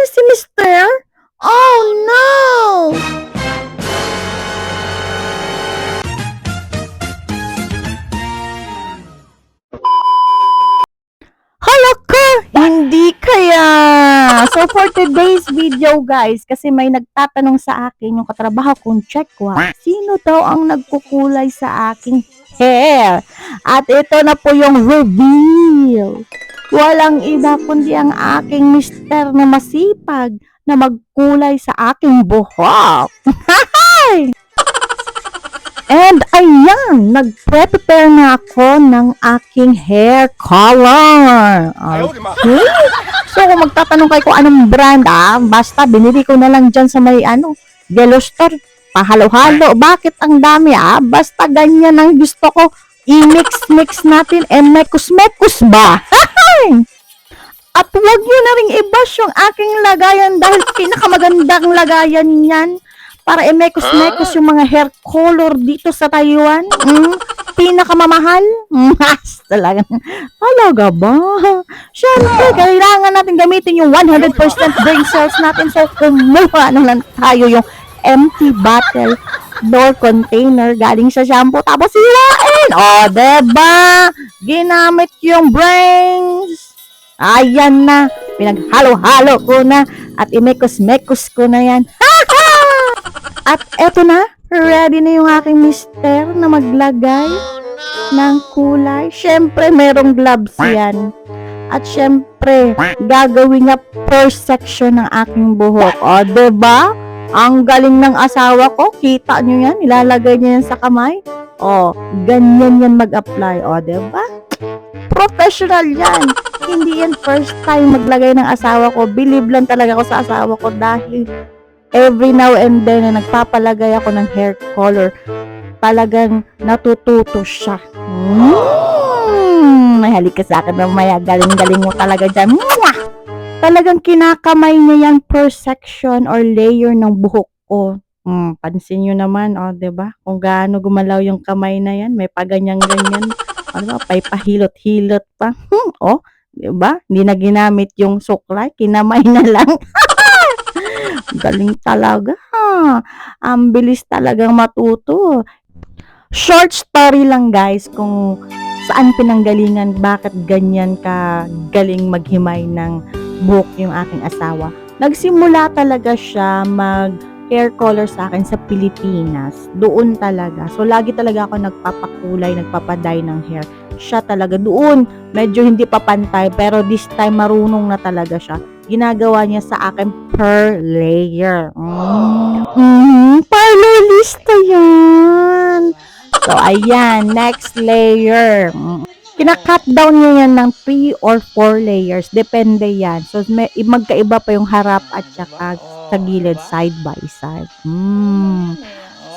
na si Mister? Oh no! Hala ka! Hindi kaya! So for today's video guys, kasi may nagtatanong sa akin yung katrabaho kong Chekwa, sino daw ang nagkukulay sa aking hair? At ito na po yung reveal. Walang iba kundi ang aking mister na masipag na magkulay sa aking buhok. And ayan, nag-prepare na ako ng aking hair color. Okay? So kung magtatanong kayo kung anong brand, basta binili ko na lang dyan sa may yellow store. Pahalo-halo. Bakit ang dami Basta ganyan ang gusto ko. I-mix-mix natin mekos-mekos ba? At huwag nyo na ring i-bash yung aking lagayan dahil pinakamagandang lagayan yan para mekos-mekos yung mga hair color dito sa Taiwan. Pinakamamahal. Talaga ba? Siyempre, kailangan natin gamitin yung 100% brain cells natin. So, kumuha na lang tayo yung empty bottle door container galing sa shampoo tapos sirain. Diba? Ginamit yung brains. Ayan na. Pinaghalo-halo ko na at imekos-mekos ko na yan. At eto na. Ready na yung aking mister na maglagay ng kulay. Syempre, merong gloves yan. At syempre, gagawin niya per section ng aking buhok. Diba? Ang galing ng asawa ko. Kita nyo yan? Ilalagay niya yan sa kamay. Ganyan yan mag-apply. Diba? Professional yan. Hindi yan first time maglagay ng asawa ko. Believe lang talaga ako sa asawa ko dahil every now and then na nagpapalagay ako ng hair color, talagang natututo siya. May halik ka sa akin mamaya. Galing-galing mo talaga dyan. Talagang kinakamay niya yan per section or layer ng buhok ko. Pansin nyo naman, diba? Kung gaano gumalaw yung kamay na yan, may paganyan-ganyan. May pahilot-hilot pa. Diba? Hindi na ginamit yung suklay, kinamay na lang. Galing talaga. Ang bilis talagang matuto. Short story lang guys kung saan pinanggalingan, bakit ganyan ka galing maghimay ng buhok yung aking asawa. Nagsimula talaga siya mag hair color sa akin sa Pilipinas. Doon talaga. So lagi talaga ako nagpapakulay, nagpapaday ng hair. Siya talaga doon. Medyo hindi pa pantay pero this time marunong na talaga siya. Ginagawa niya sa akin per layer. Parlor lista yan. So, ayan. Next layer. Kina-cut down niya yan ng 3 or 4 layers. Depende yan. So, magkaiba pa yung harap at saka sa gilid, side by side.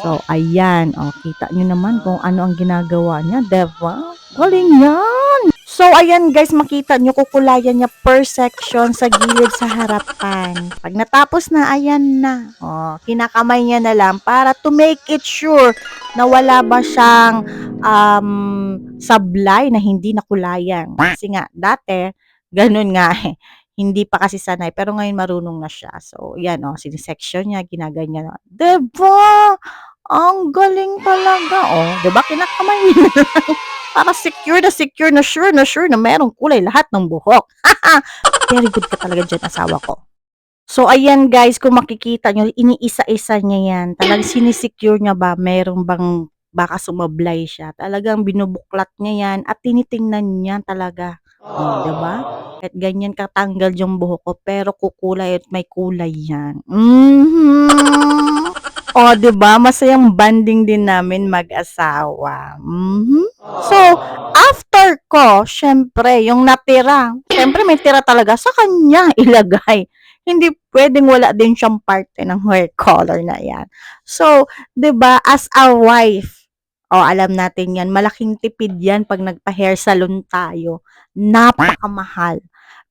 So, ayan. Kita nyo naman kung ano ang ginagawa niya. Diba? Galing yan. So, ayan guys, makita nyo, kukulayan niya per section sa gilid sa harapan. Pag natapos na, ayan na. Kinakamay niya na lang para to make it sure na wala ba siyang sablay na hindi nakulayan. Kasi nga, dati, ganun nga hindi pa kasi sanay, pero ngayon marunong na siya. So, yan sinisection niya, ginaganyan. Diba? Ang galing talaga. Diba? Kinakamay niya na lang. Para secure na sure na merong kulay lahat ng buhok. Very good ka talaga dyan, asawa ko. So, ayan guys, kung makikita nyo, iniisa-isa niya yan. Talagang sinisecure niya ba, merong bang baka sumablay siya. Talagang binubuklat niya yan at tinitingnan niya talaga. Diba? Kahit ganyan katanggal yung buhok ko, pero kukulay at may kulay yan. Diba? Masayang banding din namin mag-asawa. So, after ko, syempre, yung natira, syempre may tira talaga sa kanya ilagay. Hindi pwedeng wala din siyang parte ng hair color na yan. So, diba, as a wife, alam natin yan, malaking tipid yan pag nagpa-hair salon tayo. Napakamahal.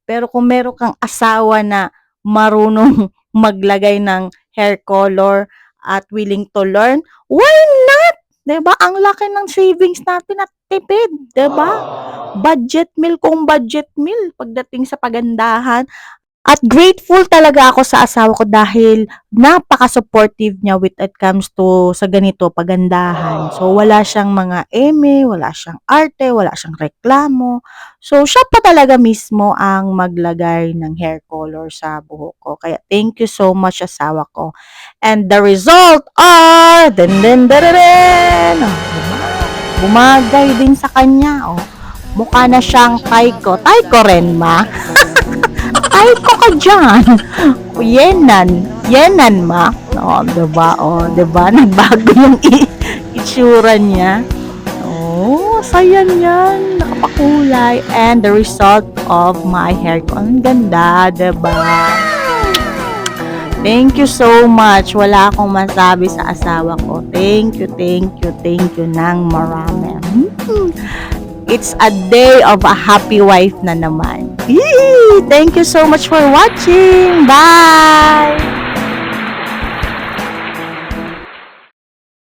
Pero kung meron kang asawa na marunong maglagay ng hair color, at willing to learn, why not? Diba? Ang laki ng savings natin at tipid. Diba? Budget meal kung budget meal pagdating sa pagandahan. At grateful talaga ako sa asawa ko dahil napaka-supportive niya with it comes to sa ganito, pagandahan. So, wala siyang mga eme, wala siyang arte, wala siyang reklamo. So, siya pa talaga mismo ang maglagay ng hair color sa buhok ko. Kaya, thank you so much, asawa ko. And the result are, oh, diba? Bumagay din sa kanya, oh. Mukha na siyang Taiko. Taiko rin, ma. Taiko ka dyan. Yenan, ma. O, diba? O, diba? Nagbago yung itsura niya. Oh, saya niyan. Nakapakulay. And the result of my hair ko. Ang ganda, diba? Thank you so much. Wala akong masabi sa asawa ko. Thank you ng marami. It's a day of a happy wife na naman. Yee! Thank you so much for watching. Bye!